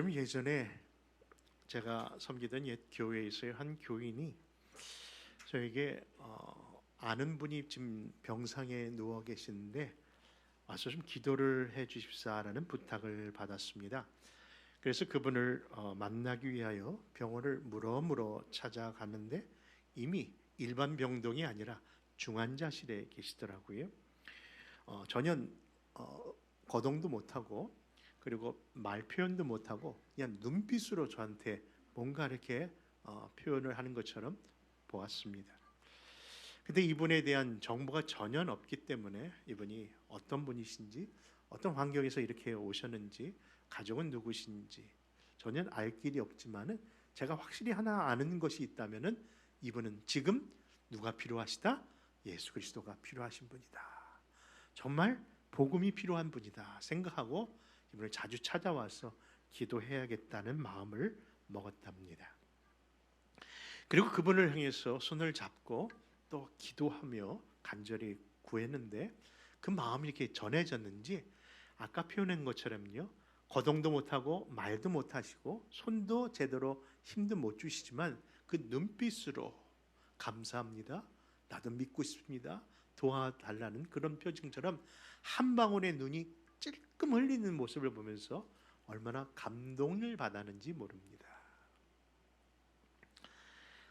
여러분, 예전에 제가 섬기던 옛 교회에서의 한 교인이 저에게 아는 분이 지금 병상에 누워 계시는데 와서 좀 기도를 해 주십사라는 부탁을 받았습니다. 그래서 그분을 만나기 위하여 병원을 물어물어 찾아갔는데 이미 일반 병동이 아니라 중환자실에 계시더라고요. 전혀 거동도 못하고, 그리고 말 표현도 못하고 그냥 눈빛으로 저한테 뭔가 이렇게 표현을 하는 것처럼 보았습니다. 근데 이분에 대한 정보가 전혀 없기 때문에 이분이 어떤 분이신지, 어떤 환경에서 이렇게 오셨는지, 가족은 누구신지 전혀 알 길이 없지만은 제가 확실히 하나 아는 것이 있다면은 이분은 지금 누가 필요하시다? 예수 그리스도가 필요하신 분이다. 정말 복음이 필요한 분이다 생각하고 이분을 자주 찾아와서 기도해야겠다는 마음을 먹었답니다. 그리고 그분을 향해서 손을 잡고 또 기도하며 간절히 구했는데 그 마음이 이렇게 전해졌는지 아까 표현한 것처럼요, 거동도 못하고 말도 못하시고 손도 제대로 힘도 못 주시지만 그 눈빛으로 감사합니다, 나도 믿고 싶습니다, 도와달라는 그런 표정처럼 한 방울의 눈이 찔끔 흘리는 모습을 보면서 얼마나 감동을 받았는지 모릅니다.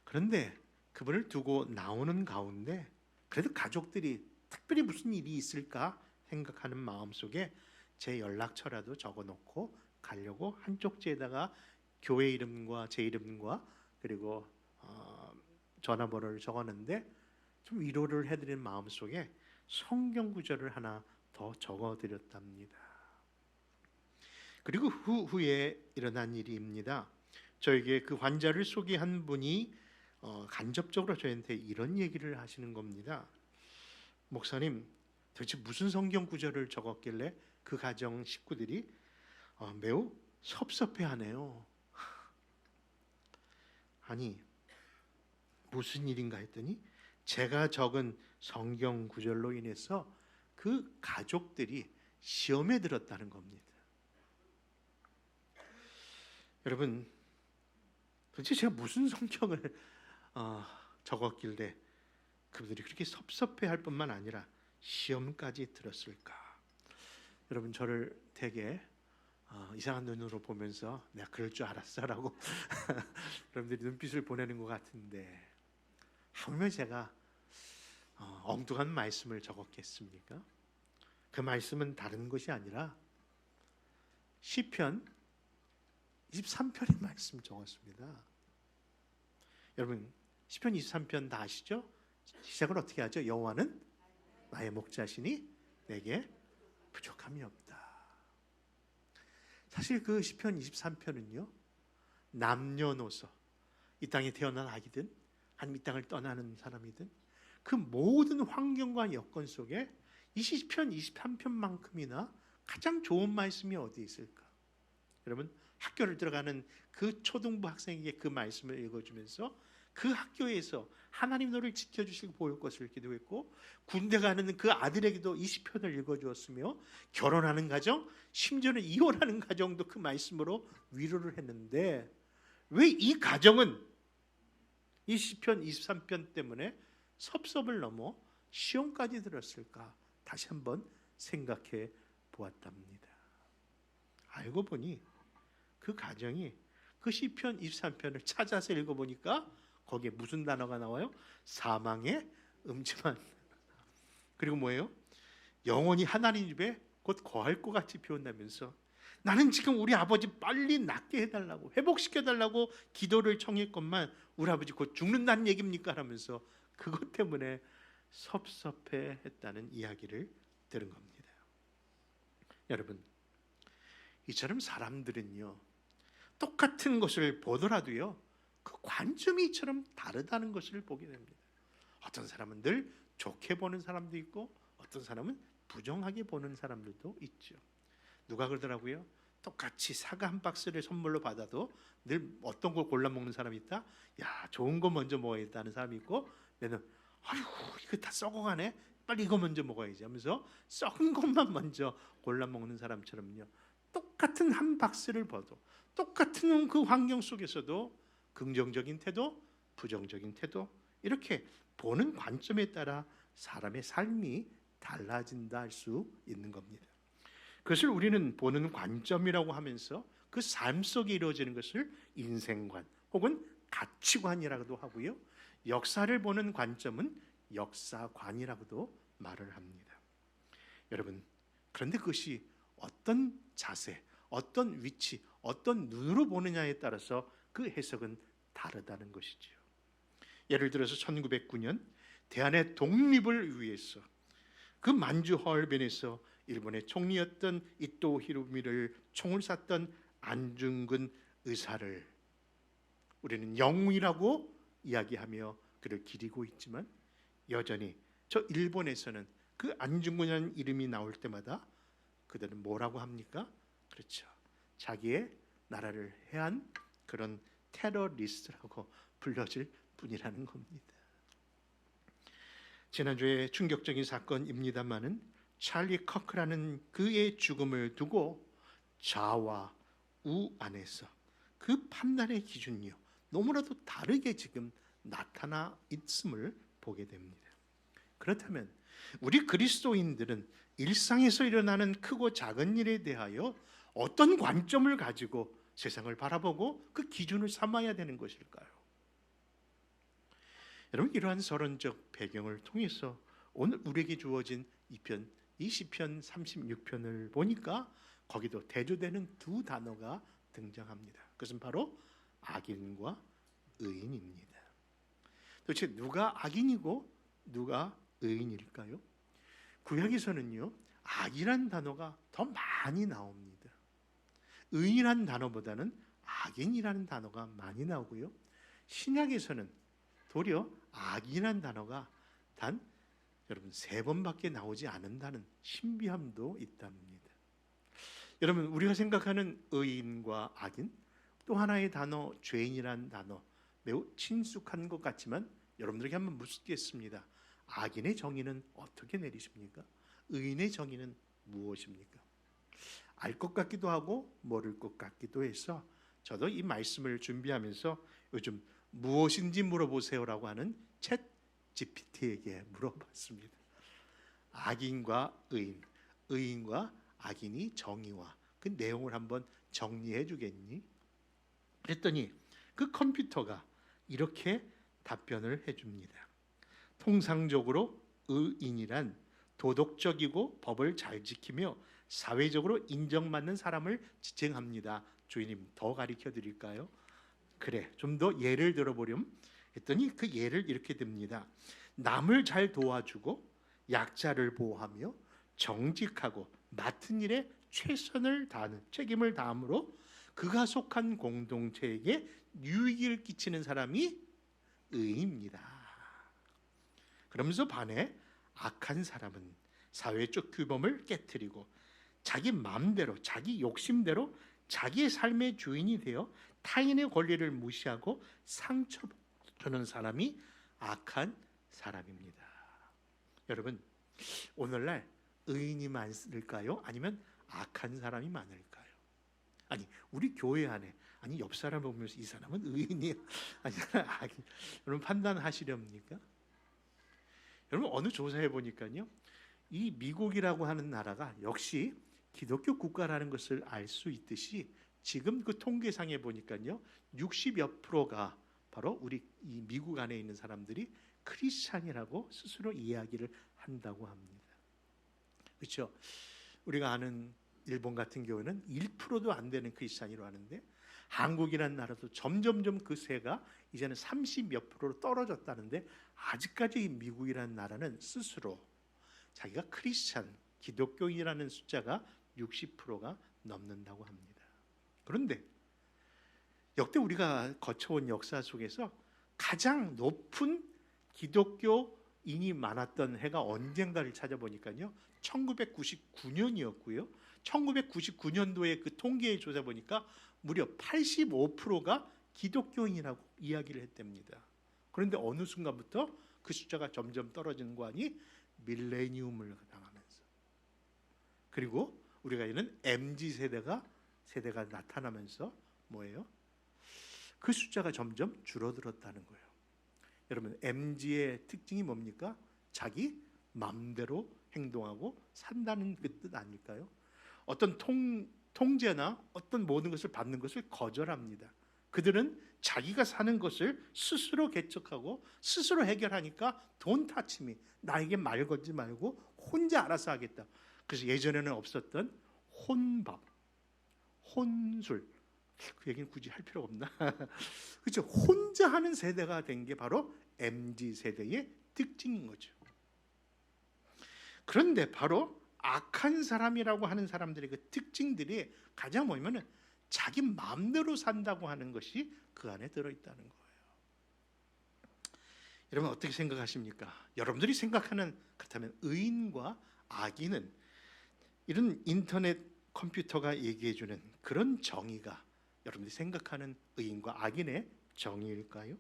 그런데 그분을 두고 나오는 가운데 그래도 가족들이 특별히 무슨 일이 있을까 생각하는 마음속에 제 연락처라도 적어놓고 가려고 한 쪽지에다가 교회 이름과 제 이름과 그리고 전화번호를 적었는데 좀 위로를 해드리는 마음속에 성경 구절을 하나 더 적어드렸답니다. 그리고 후에 일어난 일입니다. 저에게 그 환자를 소개한 분이 간접적으로 저한테 이런 얘기를 하시는 겁니다. 목사님, 도대체 무슨 성경 구절을 적었길래 그 가정 식구들이 매우 섭섭해하네요. 아니, 무슨 일인가 했더니 제가 적은 성경 구절로 인해서 그 가족들이 시험에 들었다는 겁니다. 여러분, 도대체 제가 무슨 성경을 적었길래 그분들이 그렇게 섭섭해할 뿐만 아니라 시험까지 들었을까? 여러분, 저를 되게 이상한 눈으로 보면서 내가 그럴 줄 알았어라고 여러분들이 눈빛을 보내는 것 같은데, 하물며 제가 엉뚱한 말씀을 적었겠습니까? 그 말씀은 다른 것이 아니라 시편 23편의 말씀 적었습니다. 여러분, 시편 23편 다 아시죠? 시작을 어떻게 하죠? 여호와는 나의 목자시니 내게 부족함이 없다. 사실 그 시편 23편은요, 남녀노소, 이 땅에 태어난 아기든 아니면 이 땅을 떠나는 사람이든 그 모든 환경과 여건 속에 이 시편 23편만큼이나 가장 좋은 말씀이 어디 있을까? 여러분, 학교를 들어가는 그 초등부 학생에게 그 말씀을 읽어주면서 그 학교에서 하나님 너를 지켜주시고 보일 것을 기도했고, 군대 가는 그 아들에게도 이 시편을 읽어주었으며, 결혼하는 가정, 심지어는 이혼하는 가정도 그 말씀으로 위로를 했는데 왜 이 가정은 이 시편 23편 때문에 섭섭을 넘어 시험까지 들었을까? 다시 한번 생각해 보았답니다. 알고 보니 그 가정이 그 시편 23편을 찾아서 읽어보니까 거기에 무슨 단어가 나와요? 사망의 음침한, 그리고 뭐예요? 영원히 하나님 집에 곧 거할 것 같이 표현하면서 나는 지금 우리 아버지 빨리 낫게 해달라고, 회복시켜달라고 기도를 청했건만 우리 아버지 곧 죽는다는 얘기입니까? 하면서 그것 때문에 섭섭해했다는 이야기를 들은 겁니다. 여러분, 이처럼 사람들은요, 똑같은 것을 보더라도요, 그 관점이 이처럼 다르다는 것을 보게 됩니다. 어떤 사람은 늘 좋게 보는 사람도 있고 어떤 사람은 부정하게 보는 사람들도 있죠. 누가 그러더라고요? 똑같이 사과 한 박스를 선물로 받아도 늘 어떤 걸 골라 먹는 사람이 있다? 야, 좋은 거 먼저 먹어야겠다는 사람이 있고, 얘는 아이고 이거 다 썩어가네, 빨리 이거 먼저 먹어야지 하면서 썩은 것만 먼저 골라 먹는 사람처럼요, 똑같은 한 박스를 봐도 똑같은 그 환경 속에서도 긍정적인 태도, 부정적인 태도, 이렇게 보는 관점에 따라 사람의 삶이 달라진다 할 수 있는 겁니다. 그것을 우리는 보는 관점이라고 하면서 그 삶 속에 이루어지는 것을 인생관 혹은 가치관이라고도 하고요, 역사를 보는 관점은 역사관이라고도 말을 합니다. 여러분, 그런데 그것이 어떤 자세, 어떤 위치, 어떤 눈으로 보느냐에 따라서 그 해석은 다르다는 것이지요. 예를 들어서 1909년 대한의 독립을 위해서 그 만주 허얼변에서 일본의 총리였던 이토 히로부미를 총을 쐈던 안중근 의사를 우리는 영웅이라고 이야기하며 그를 기리고 있지만, 여전히 저 일본에서는 그 안중근이라는 이름이 나올 때마다 그들은 뭐라고 합니까? 그렇죠, 자기의 나라를 해한 그런 테러리스트라고 불러질 뿐이라는 겁니다. 지난주에 충격적인 사건입니다마는 찰리 커크라는 그의 죽음을 두고 좌와 우 안에서 그 판단의 기준이요 너무나도 다르게 지금 나타나 있음을 보게 됩니다. 그렇다면 우리 그리스도인들은 일상에서 일어나는 크고 작은 일에 대하여 어떤 관점을 가지고 세상을 바라보고 그 기준을 삼아야 되는 것일까요? 여러분, 이러한 서론적 배경을 통해서 오늘 우리에게 주어진 이 시편 36편을 보니까 거기도 대조되는 두 단어가 등장합니다. 그것은 바로 악인과 의인입니다. 도대체 누가 악인이고 누가 의인일까요? 구약에서는요, 악이란 단어가 더 많이 나옵니다. 의인이라는 단어보다는 악인이라는 단어가 많이 나오고요, 신약에서는 도리어 악이라는 단어가 단 여러분 3번밖에 나오지 않는다는 신비함도 있답니다. 여러분, 우리가 생각하는 의인과 악인, 또 하나의 단어 죄인이라는 단어 매우 친숙한 것 같지만 여러분들에게 한번 묻겠습니다. 악인의 정의는 어떻게 내리십니까? 의인의 정의는 무엇입니까? 알 것 같기도 하고 모를 것 같기도 해서 저도 이 말씀을 준비하면서 요즘 무엇인지 물어보세요라고 하는 챗 GPT에게 물어봤습니다. 악인과 의인, 의인과 악인이 정의와 그 내용을 한번 정리해 주겠니? 그랬더니 그 컴퓨터가 이렇게 답변을 해줍니다. 통상적으로 의인이란 도덕적이고 법을 잘 지키며 사회적으로 인정받는 사람을 지칭합니다. 주인님, 더 가르쳐 드릴까요? 그래, 좀 더 예를 들어보렴 했더니 그 예를 이렇게 듭니다. 남을 잘 도와주고 약자를 보호하며 정직하고 맡은 일에 최선을 다하는 책임을 다함으로 그가 속한 공동체에게 유익을 끼치는 사람이 의인입니다. 그러면서 반해 악한 사람은 사회적 규범을 깨트리고 자기 마음대로 자기 욕심대로 자기의 삶의 주인이 되어 타인의 권리를 무시하고 상처주는 사람이 악한 사람입니다. 여러분, 오늘날 의인이 많을까요? 아니면 악한 사람이 많을까요? 아니, 우리 교회 안에, 아니 옆 사람 보면서 이 사람은 의인이야 아니 악인, 여러분 판단하시렵니까? 여러분, 어느 조사해 보니까요, 이 미국이라고 하는 나라가 역시 기독교 국가라는 것을 알 수 있듯이 지금 그 통계상에 보니까요 60여 프로가 바로 우리 이 미국 안에 있는 사람들이 크리스찬이라고 스스로 이야기를 한다고 합니다. 그렇죠? 우리가 아는 일본 같은 경우는 1%도 안 되는 크리스찬이라고 하는데, 한국이라는 나라도 점점점 그 세가 이제는 30몇 프로로 떨어졌다는데, 아직까지 이 미국이라는 나라는 스스로 자기가 크리스찬, 기독교인이라는 숫자가 60%가 넘는다고 합니다. 그런데 역대 우리가 거쳐온 역사 속에서 가장 높은 기독교인이 많았던 해가 언젠가를 찾아보니까요 1999년이었고요 1999년도에 그 통계에 조사 보니까 무려 85%가 기독교인이라고 이야기를 했답니다. 그런데 어느 순간부터 그 숫자가 점점 떨어지는 거 아니? 밀레니움을 당하면서, 그리고 우리가 있는 MZ 세대가 나타나면서 뭐예요? 그 숫자가 점점 줄어들었다는 거예요. 여러분, MZ의 특징이 뭡니까? 자기 마음대로 행동하고 산다는 그 뜻 아닐까요? 어떤 통제나 어떤 모든 것을 받는 것을 거절합니다. 그들은 자기가 사는 것을 스스로 개척하고 스스로 해결하니까 돈 타치미, 나에게 말 걸지 말고 혼자 알아서 하겠다. 그래서 예전에는 없었던 혼밥, 혼술, 그 얘기는 굳이 할 필요가 없나? 그렇죠. 혼자 하는 세대가 된 게 바로 MZ 세대의 특징인 거죠. 그런데 바로 악한 사람이라고 하는 사람들의 그 특징들이 가장 뭐냐면은 자기 마음대로 산다고 하는 것이 그 안에 들어있다는 거예요. 여러분 어떻게 생각하십니까? 여러분들이 생각하는, 그렇다면 의인과 악인은 이런 인터넷 컴퓨터가 얘기해주는 그런 정의가 여러분들이 생각하는 의인과 악인의 정의일까요?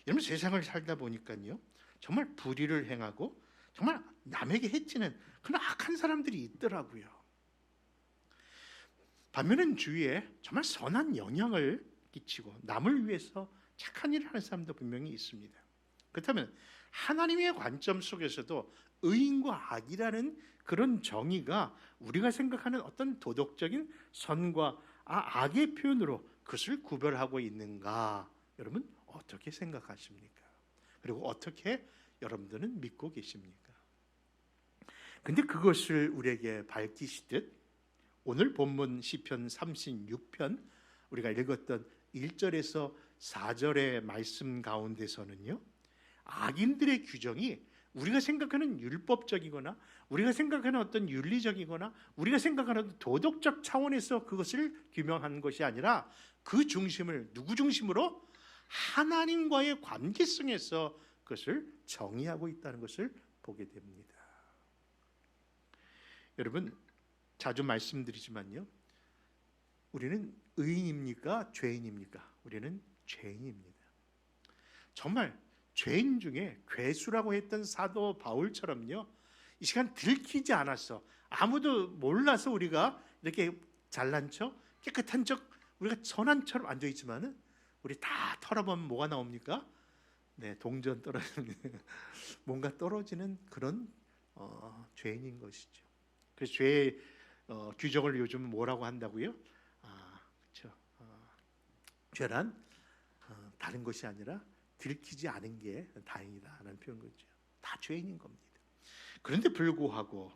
여러분 세상을 살다 보니까요, 정말 불의를 행하고 정말 남에게 해치는 그런 악한 사람들이 있더라고요. 반면에 주위에 정말 선한 영향을 끼치고 남을 위해서 착한 일을 하는 사람도 분명히 있습니다. 그렇다면 하나님의 관점 속에서도 의인과 악이라는 그런 정의가 우리가 생각하는 어떤 도덕적인 선과 악의 표현으로 그것을 구별하고 있는가? 여러분 어떻게 생각하십니까? 그리고 어떻게 여러분들은 믿고 계십니까? 근데 그것을 우리에게 밝히시듯 오늘 본문 시편 36편 우리가 읽었던 1절에서 4절의 말씀 가운데서는요, 악인들의 규정이 우리가 생각하는 율법적이거나 우리가 생각하는 어떤 윤리적이거나 우리가 생각하는 도덕적 차원에서 그것을 규명한 것이 아니라 그 중심을 누구 중심으로? 하나님과의 관계성에서 그것을 정의하고 있다는 것을 보게 됩니다. 여러분 자주 말씀드리지만요, 우리는 의인입니까? 죄인입니까? 우리는 죄인입니다. 정말 죄인 중에 괴수라고 했던 사도 바울처럼요, 이 시간 들키지 않았어, 아무도 몰라서 우리가 이렇게 잘난 척, 깨끗한 척, 우리가 선한처럼 앉아있지만은 우리 다 털어보면 뭐가 나옵니까? 네, 동전 떨어지는 뭔가 떨어지는 그런 죄인인 것이죠. 그래서 죄의 규정을 요즘 뭐라고 한다고요? 그렇죠. 죄란 다른 것이 아니라 들키지 않은 게 다행이다라는 표현 거죠. 다 죄인인 겁니다. 그런데 불구하고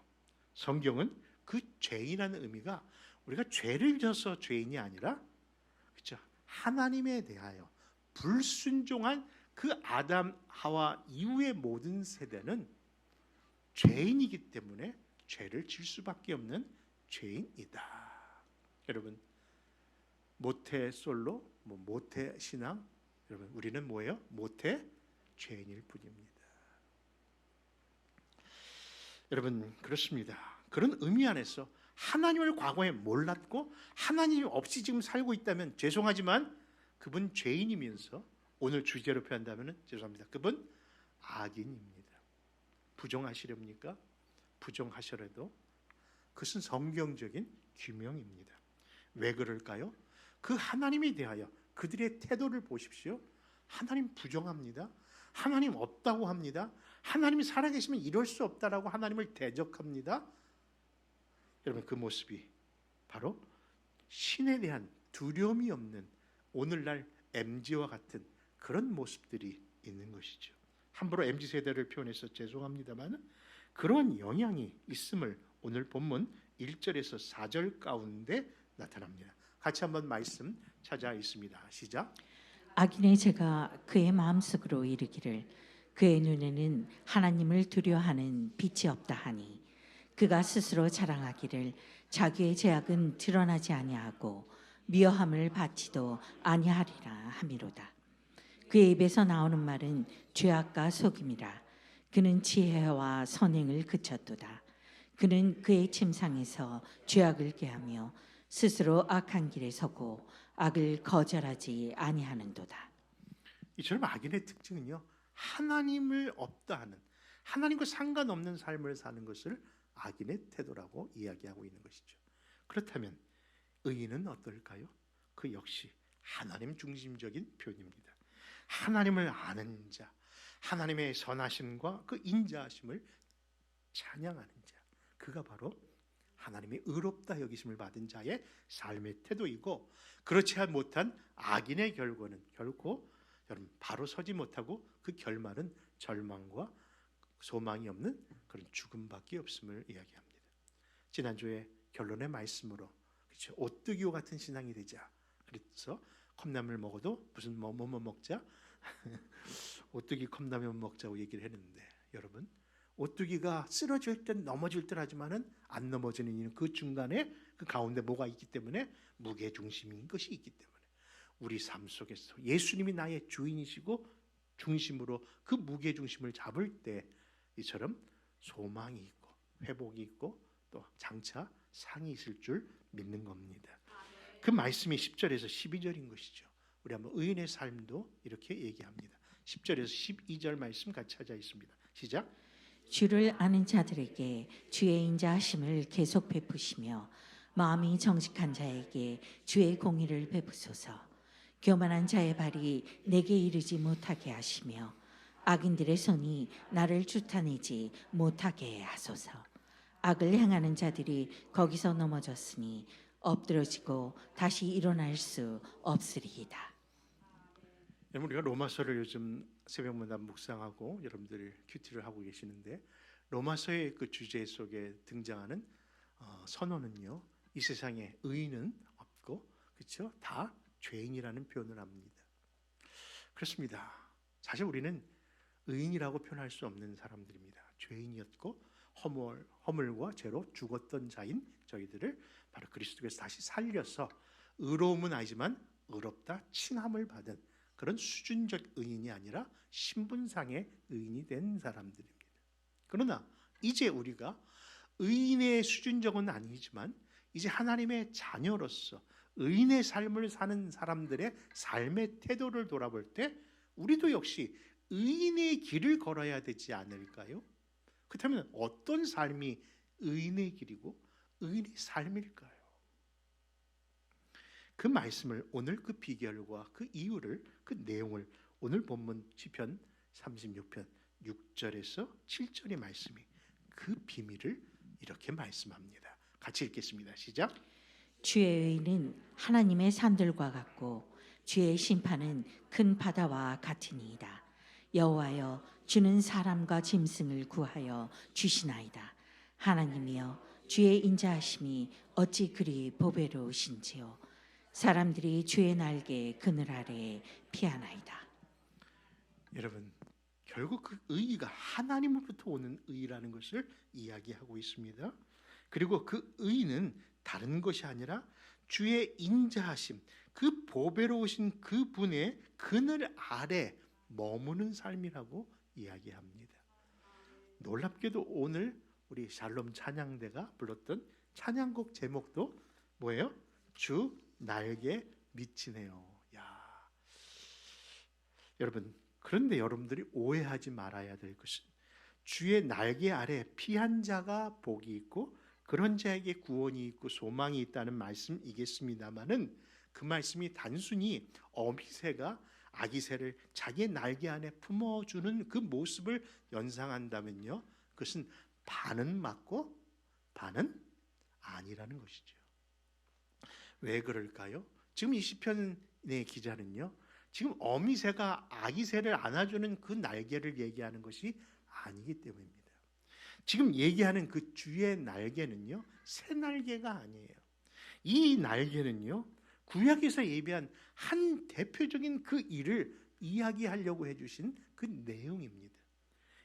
성경은 그 죄인이라는 의미가 우리가 죄를 져서 죄인이 아니라, 그렇죠, 하나님에 대하여 불순종한 그 아담 하와 이후의 모든 세대는 죄인이기 때문에 죄를 질 수밖에 없는 죄인이다. 여러분 모태 솔로, 모태 신앙, 여러분 우리는 뭐예요? 모태 죄인일 뿐입니다. 여러분 그렇습니다. 그런 의미 안에서 하나님을 과거에 몰랐고 하나님이 없이 지금 살고 있다면 죄송하지만 그분 죄인이면서 오늘 주제로 표현한다면 죄송합니다, 그분 악인입니다. 부정하시렵니까? 부정하셔도 그것은 성경적인 규명입니다. 왜 그럴까요? 그 하나님에 대하여 그들의 태도를 보십시오. 하나님 부정합니다. 하나님 없다고 합니다. 하나님이 살아계시면 이럴 수 없다라고 하나님을 대적합니다. 여러분 그 모습이 바로 신에 대한 두려움이 없는 오늘날 MZ와 같은 그런 모습들이 있는 것이죠. 함부로 MZ세대를 표현해서 죄송합니다만 그런 영향이 있음을 오늘 본문 1절에서 4절 가운데 나타납니다. 같이 한번 말씀 찾아 있습니다. 시작. 악인의 죄가 그의 마음속으로 이르기를 그의 눈에는 하나님을 두려워하는 빛이 없다 하니 그가 스스로 자랑하기를 자기의 죄악은 드러나지 아니하고 미워함을 받지도 아니하리라 함이로다. 그의 입에서 나오는 말은 죄악과 속임이라. 그는 지혜와 선행을 그쳤도다. 그는 그의 침상에서 죄악을 꾀하며 스스로 악한 길에 서고 악을 거절하지 아니하는도다. 이처럼 악인의 특징은요, 하나님을 없다 하는, 하나님과 상관없는 삶을 사는 것을 악인의 태도라고 이야기하고 있는 것이죠. 그렇다면 의인은 어떨까요? 그 역시 하나님 중심적인 표현입니다. 하나님을 아는 자, 하나님의 선하심과 그 인자하심을 찬양하는 자, 그가 바로 하나님의 의롭다 여기심을 받은 자의 삶의 태도이고, 그렇지 못한 악인의 결과는 결코 여러분 바로 서지 못하고 그 결말은 절망과 소망이 없는 그런 죽음밖에 없음을 이야기합니다. 지난주에 결론의 말씀으로 그렇죠, 오뚜기와 같은 신앙이 되자. 그래서 컵라면을 먹어도 무슨 뭐 먹자 오뚜기 컵라면 먹자고 얘기를 했는데, 여러분 오뚜기가 쓰러질 땐 넘어질 듯 하지만은 안 넘어지는 이유는 그 중간에 그 가운데 뭐가 있기 때문에, 무게 중심인 것이 있기 때문에, 우리 삶 속에서 예수님이 나의 주인이시고 중심으로 그 무게 중심을 잡을 때 이처럼 소망이 있고 회복이 있고 또 장차 상이 있을 줄 믿는 겁니다. 그 말씀이 10절에서 12절인 것이죠. 우리 한번 의인의 삶도 이렇게 얘기합니다. 10절에서 12절 말씀 같이 찾아 있습니다. 시작. 주를 아는 자들에게 주의 인자하심을 계속 베푸시며 마음이 정직한 자에게 주의 공의를 베푸소서. 교만한 자의 발이 내게 이르지 못하게 하시며 악인들의 손이 나를 쫓아내지 못하게 하소서. 악을 행하는 자들이 거기서 넘어졌으니 엎드러지고 다시 일어날 수 없으리이다. 우리가 로마서를 요즘 새벽마다 묵상하고 여러분들이 큐티를 하고 계시는데, 로마서의 그 주제 속에 등장하는 선언은요, 이 세상에 의인은 없고 그렇죠, 다 죄인이라는 표현을 합니다. 그렇습니다. 사실 우리는 의인이라고 표현할 수 없는 사람들입니다. 죄인이었고 허물과 죄로 죽었던 자인 저희들을 바로 그리스도께서 다시 살려서 의로움은 아니지만 의롭다 칭함을 받은 그런 수준적 의인이 아니라 신분상의 의인이 된 사람들입니다. 그러나 이제 우리가 의인의 수준적은 아니지만 이제 하나님의 자녀로서 의인의 삶을 사는 사람들의 삶의 태도를 돌아볼 때 우리도 역시 의인의 길을 걸어야 되지 않을까요? 그렇다면 어떤 삶이 의인의 길이고 의인의 삶일까요? 그 말씀을 오늘 그 비결과 그 이유를, 그 내용을 오늘 본문 시편 36편 6절에서 7절의 말씀이 그 비밀을 이렇게 말씀합니다. 같이 읽겠습니다. 시작. 주의 의는 하나님의 산들과 같고 주의 심판은 큰 바다와 같으니이다. 여호와여, 주는 사람과 짐승을 구하여 주시나이다. 하나님이여, 주의 인자하심이 어찌 그리 보배로우신지요. 사람들이 주의 날개 그늘 아래에 피하나이다. 여러분, 결국 그 의의가 하나님으로부터 오는 의의라는 것을 이야기하고 있습니다. 그리고 그 의의는 다른 것이 아니라 주의 인자하심, 그 보배로우신 그 분의 그늘 아래 머무는 삶이라고 이야기합니다. 놀랍게도 오늘 우리 샬롬 찬양대가 불렀던 찬양곡 제목도 뭐예요? 주 날개 미치네요. 야, 여러분, 그런데 여러분들이 오해하지 말아야 될 것은 주의 날개 아래 피한 자가 복이 있고 그런 자에게 구원이 있고 소망이 있다는 말씀이겠습니다마는, 그 말씀이 단순히 어미새가 아기새를 자기의 날개 안에 품어주는 그 모습을 연상한다면요, 그것은 반은 맞고 반은 아니라는 것이죠. 왜 그럴까요? 지금 이 시편의 기자는요, 지금 어미새가 아기새를 안아주는 그 날개를 얘기하는 것이 아니기 때문입니다. 지금 얘기하는 그 주의 날개는요, 새 날개가 아니에요. 이 날개는요, 구약에서 예비한 한 대표적인 그 일을 이야기하려고 해주신 그 내용입니다.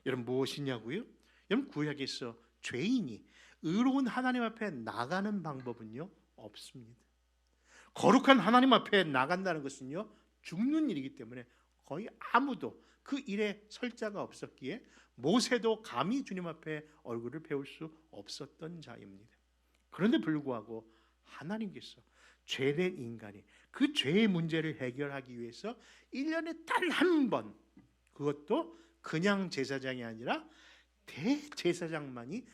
여러분, 무엇이냐고요? 여러분, 구약에서 죄인이 의로운 하나님 앞에 나가는 방법은요, 없습니다. 거룩한 하나님 앞에 나간다는 것은요, 죽는 일이기 때문에 거의 아무도 그 일에 설 자가 없었기에 모세도 감히 주님 앞에 얼굴을 배울 수 없었던 자입니다. 그런데 불구하고 하나님께서 죄된 인간이 그 죄의 문제를 해결하기 위해서 1년에 단 한 번, 그것도 그냥 제사장이 아니라 대제사장만이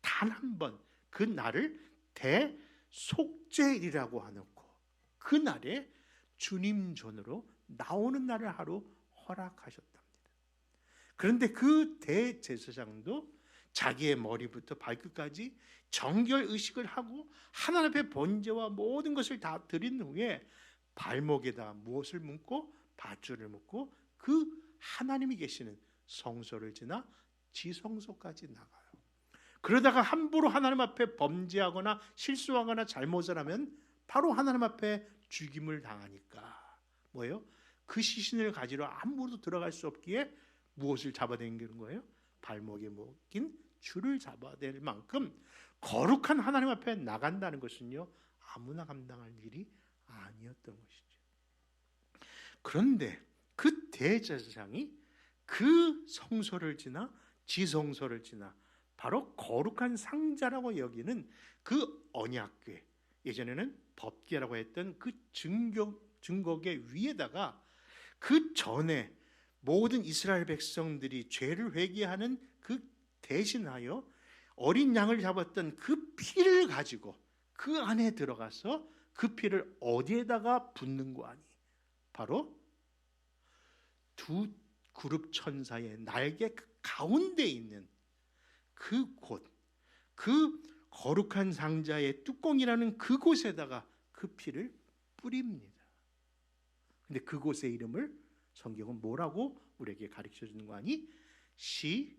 단 한 번 그 날을 대속죄일이라고 해놓고 그 날에 주님 전으로 나오는 날을 하루 허락하셨답니다. 그런데 그 대제사장도 자기의 머리부터 발끝까지 정결 의식을 하고 하나님 앞에 번제와 모든 것을 다 드린 후에 발목에다 무엇을 묶고 밧줄을 묶고 그 하나님이 계시는 성소를 지나 지성소까지 나가요. 그러다가 함부로 하나님 앞에 범죄하거나 실수하거나 잘못을 하면 바로 하나님 앞에 죽임을 당하니까 뭐예요? 그 시신을 가지러 아무도 들어갈 수 없기에 무엇을 잡아당기는 거예요? 발목에 묶인 줄을 잡아댈 만큼 거룩한 하나님 앞에 나간다는 것은요, 아무나 감당할 일이 아니었던 것이죠. 그런데 그 대제사장이 그 성소를 지나 지성소를 지나 바로 거룩한 상자라고 여기는 그 언약궤, 예전에는 법궤라고 했던 그 증거궤 위에다가 그 전에 모든 이스라엘 백성들이 죄를 회개하는 그 대신하여 어린 양을 잡았던 그 피를 가지고 그 안에 들어가서 그 피를 어디에다가 붓는 거 아니? 바로 두 그룹 천사의 날개 그 가운데 있는 그곳, 그 거룩한 상자의 뚜껑이라는 그곳에다가 그 피를 뿌립니다. 근데 그곳의 이름을 성경은 뭐라고 우리에게 가르쳐 주는 거 아니? 시은자.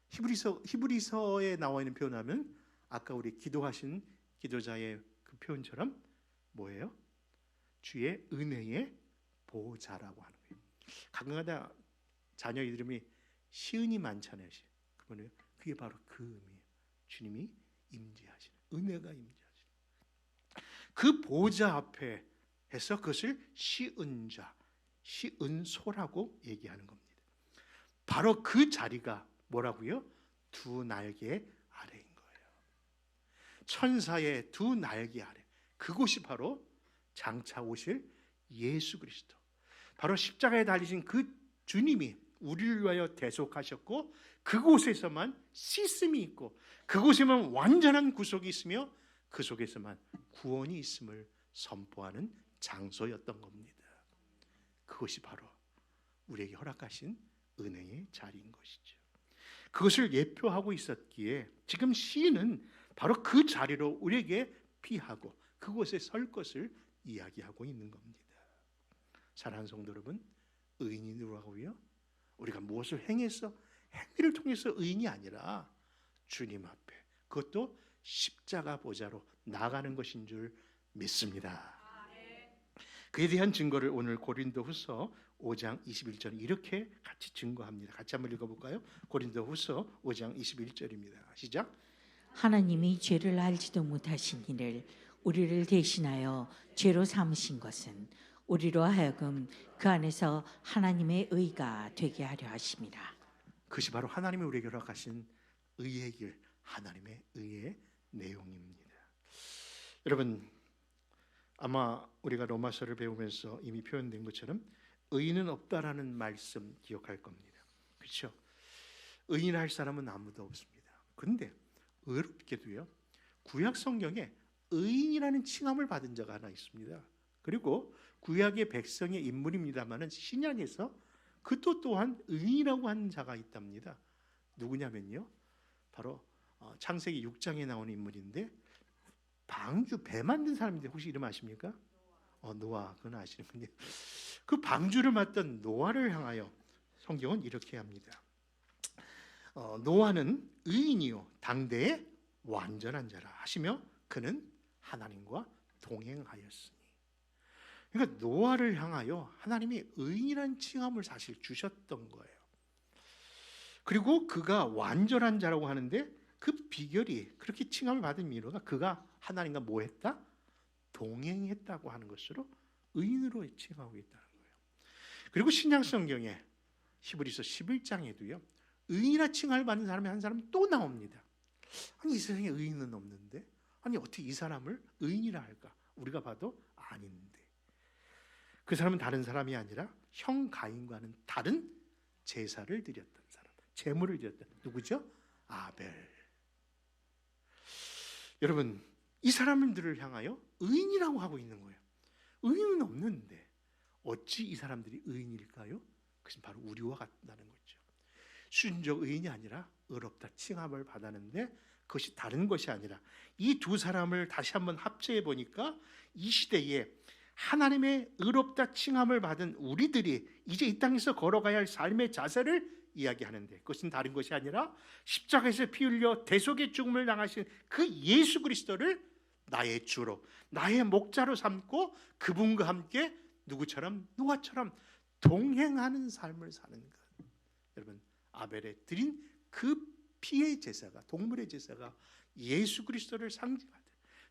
히브리서에 나와 있는 표현하면 아까 우리 기도하신 기도자의 그 표현처럼 뭐예요? 주의 은혜의 보좌라고 하는 거예요. 가끔가다 자녀 이름이 시은이 많잖아요. 그러면 그게 바로 그 의미예요. 주님이 임재하시는, 은혜가 임재하시는 그 보좌 앞에 해서 그것을 시은자, 시은소라고 얘기하는 겁니다. 바로 그 자리가 뭐라고요? 두 날개 아래인 거예요. 천사의 두 날개 아래, 그곳이 바로 장차 오실 예수 그리스도, 바로 십자가에 달리신 그 주님이 우리를 위하여 대속하셨고 그곳에서만 씻음이 있고 그곳에만 완전한 구속이 있으며 그 속에서만 구원이 있음을 선포하는 장소였던 겁니다. 그것이 바로 우리에게 허락하신 은혜의 자리인 것이죠. 그것을 예표하고 있었기에 지금 시인은 바로 그 자리로 우리에게 피하고 그곳에 설 것을 이야기하고 있는 겁니다. 사랑하는 성도 여러분, 의인이 누구라고요? 우리가 무엇을 행해서, 행위를 통해서 의인이 아니라 주님 앞에, 그것도 십자가 보좌로 나가는 것인 줄 믿습니다. 그에 대한 증거를 오늘 고린도후서 5장 21절 이렇게 같이 증거합니다. 같이 한번 읽어볼까요? 고린도후서 5장 21절입니다. 시작. 하나님이 죄를 알지도 못하신 이를 우리를 대신하여 죄로 삼으신 것은 우리로 하여금 그 안에서 하나님의 의가 되게 하려 하심이라. 그것이 바로 하나님이 우리에게 허락하신 의의 길, 하나님의 의의 내용입니다. 여러분, 아마 우리가 로마서를 배우면서 이미 표현된 것처럼 의인은 없다라는 말씀 기억할 겁니다. 그렇죠? 의인할 사람은 아무도 없습니다. 그런데 의롭게도요, 구약 성경에 의인이라는 칭함을 받은 자가 하나 있습니다. 그리고 구약의 백성의 인물입니다만은 신약에서 그도 또한 의인이라고 하는 자가 있답니다. 누구냐면요, 바로 창세기 6장에 나오는 인물인데 방주, 배 만든 사람인데 혹시 이름 아십니까? 노아, 그건 아시는군요. 그 방주를 맡던 노아를 향하여 성경은 이렇게 합니다. 노아는 의인이요 당대의 완전한 자라 하시며 그는 하나님과 동행하였으니. 그러니까 노아를 향하여 하나님이 의인이라는 칭함을 사실 주셨던 거예요. 그리고 그가 완전한 자라고 하는데 그 비결이, 그렇게 칭함을 받은 이유가 그가 하나님과 뭐 했다? 동행했다고 하는 것으로 의인으로 칭하고 있다는 거예요. 그리고 신약 성경에 히브리서 11장에도요 의인이라 칭함을 받는 사람이 한 사람 또 나옵니다. 아니 이 세상에 의인은 없는데 아니 어떻게 이 사람을 의인이라 할까? 우리가 봐도 아닌데. 그 사람은 다른 사람이 아니라 형 가인과는 다른 제사를 드렸던 사람, 제물을 드렸다. 누구죠? 아벨. 여러분, 이 사람들을 향하여 의인이라고 하고 있는 거예요. 의인은 없는데 어찌 이 사람들이 의인일까요? 그것은 바로 우리와 같다는 거죠. 순적 의인이 아니라 의롭다 칭함을 받았는데 그것이 다른 것이 아니라 이 두 사람을 다시 한번 합체해 보니까 이 시대에 하나님의 의롭다 칭함을 받은 우리들이 이제 이 땅에서 걸어가야 할 삶의 자세를 이야기하는데, 그것은 다른 것이 아니라 십자가에서 피 흘려 대속의 죽음을 당하신 그 예수 그리스도를 나의 주로, 나의 목자로 삼고 그분과 함께 누구처럼? 노아처럼 동행하는 삶을 사는 것. 여러분, 아벨에 드린 그 피의 제사가, 동물의 제사가 예수 그리스도를 상징하듯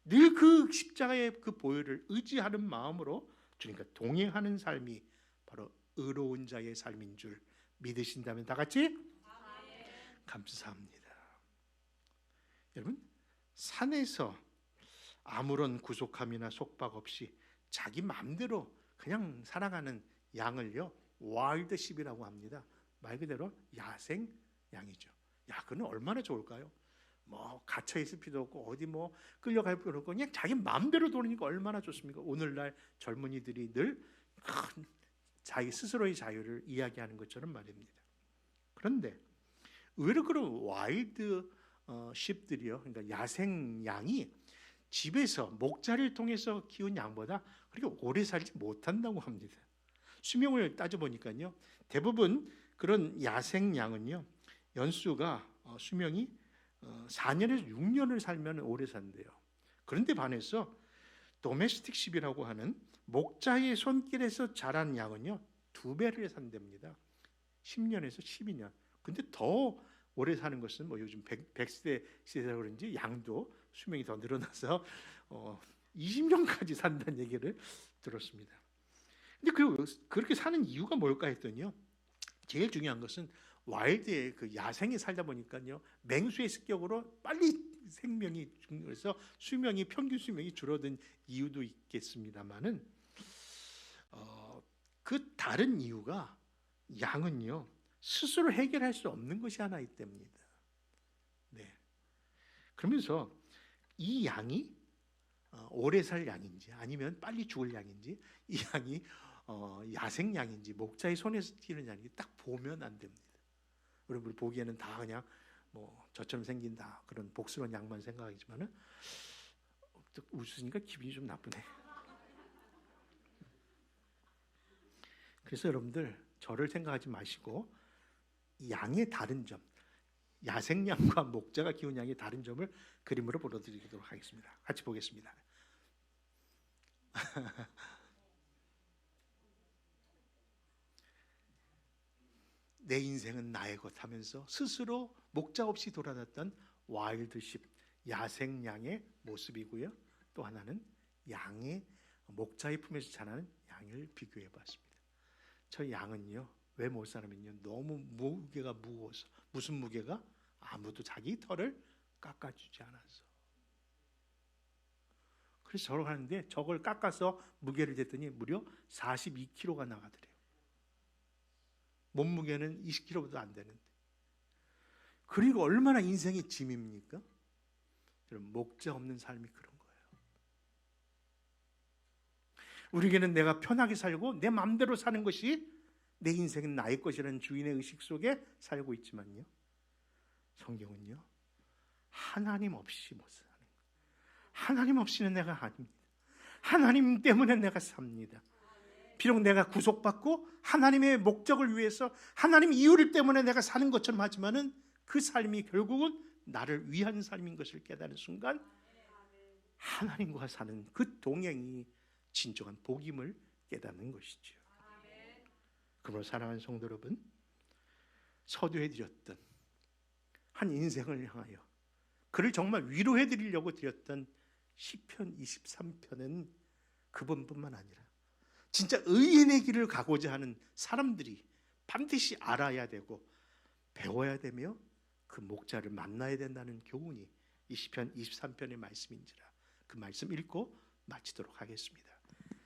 늘 그 십자가의 그 보혈을 의지하는 마음으로 주님과 동행하는 삶이 바로 의로운 자의 삶인 줄 믿으신다면 다 같이 감사합니다. 여러분, 산에서 아무런 구속함이나 속박 없이 자기 마음대로 그냥 살아가는 양을요, 와일드십이라고 합니다. 말 그대로 야생 양이죠. 야, 그는 얼마나 좋을까요? 뭐 갇혀 있을 필요도 없고 어디 뭐 끌려갈 필요도 없고 그냥 자기 마음대로 도니까 얼마나 좋습니까? 오늘날 젊은이들이 늘 큰 자기 스스로의 자유를 이야기하는 것처럼 말입니다. 그런데 의외로 그런 와일드 쉽들이요, 그러니까 야생 양이 집에서 목자를 통해서 키운 양보다 그렇게 오래 살지 못한다고 합니다. 수명을 따져보니까요, 대부분 그런 야생 양은요, 연수가 수명이 4년에서 6년을 살면 오래 산대요. 그런데 반해서 도메스틱 십이라고 하는 목자의 손길에서 자란 양은요 2배를 산답니다. 10년에서 12년. 근데 더 오래 사는 것은 뭐 요즘 100세 시대라 그런지 양도 수명이 더 늘어나서 20년까지 산다는 얘기를 들었습니다. 근데 그렇게 사는 이유가 뭘까 했더니요, 제일 중요한 것은 와일드의 그 야생에 살다 보니까요, 맹수의 습격으로 빨리 생명이 그래서 수명이, 평균 수명이 줄어든 이유도 있겠습니다만은 그 다른 이유가 양은요 스스로 해결할 수 없는 것이 하나 있답니다. 네. 그러면서 이 양이 오래 살 양인지 아니면 빨리 죽을 양인지, 이 양이 야생 양인지 목자의 손에서 튀는 양인지 딱 보면 안 됩니다. 여러분 보기에는 다 그냥 뭐 저처럼 생긴다 그런 복스러운 양만 생각하지만은 웃으니까 기분이 좀 나쁘네. 그래서 여러분들 저를 생각하지 마시고 이 양의 다른 점, 야생 양과 목자가 키운 양의 다른 점을 그림으로 보여드리도록 하겠습니다. 같이 보겠습니다. 내 인생은 나의 것 하면서 스스로 목자 없이 돌아다녔던 와일드십, 야생 양의 모습이고요. 또 하나는 양의 목자의 품에서 자라는 양을 비교해 봤습니다. 저 양은요 왜 못 사냐면요, 너무 무게가 무거워서. 무슨 무게가? 아무도 자기 털을 깎아주지 않아서. 그래서 저를 하는데 저걸 깎아서 무게를 쟀더니 무려 42kg가 나가더래요. 몸무게는 20kg보다 안 되는데. 그리고 얼마나 인생이 짐입니까? 여러분, 목자 없는 삶이 그런 거예요. 우리에게는 내가 편하게 살고 내 마음대로 사는 것이, 내 인생은 나의 것이라는 주인의 의식 속에 살고 있지만요, 성경은요 하나님 없이 못 사는 거예요. 하나님 없이는 내가 아닙니다. 하나님 때문에 내가 삽니다. 비록 내가 구속받고 하나님의 목적을 위해서 하나님 이유를 때문에 내가 사는 것처럼 하지만은 그 삶이 결국은 나를 위한 삶인 것을 깨달은 순간 하나님과 사는 그 동행이 진정한 복임을 깨닫는 것이죠. 그러므로 사랑하는 성도 여러분, 서두해 드렸던 한 인생을 향하여 그를 정말 위로해 드리려고 드렸던 시편 23편은 그분뿐만 아니라 진짜 의인의 길을 가고자 하는 사람들이 반드시 알아야 되고 배워야 되며 그 목자를 만나야 된다는 교훈이 이 시편 23편의 말씀인지라 그 말씀 읽고 마치도록 하겠습니다.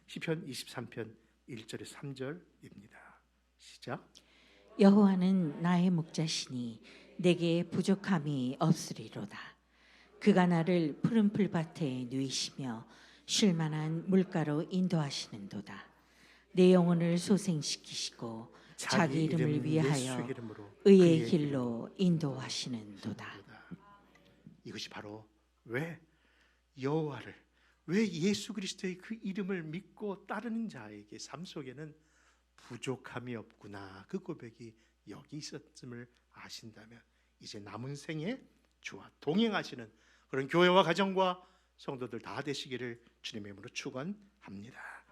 시편 23편 1절에 3절입니다. 시작. 여호와는 나의 목자시니 내게 부족함이 없으리로다. 그가 나를 푸른 풀밭에 누이시며 쉴 만한 물가로 인도하시는도다. 내 영혼을 소생시키시고 자기 이름을 위하여 예수 이름으로 의의 그의 길로 인도하시는도다. 이것이 바로 왜 여호와를, 왜 예수 그리스도의 그 이름을 믿고 따르는 자에게 삶 속에는 부족함이 없구나, 그 고백이 여기 있었음을 아신다면 이제 남은 생에 주와 동행하시는 그런 교회와 가정과 성도들 다 되시기를 주님의 이름으로 축원합니다.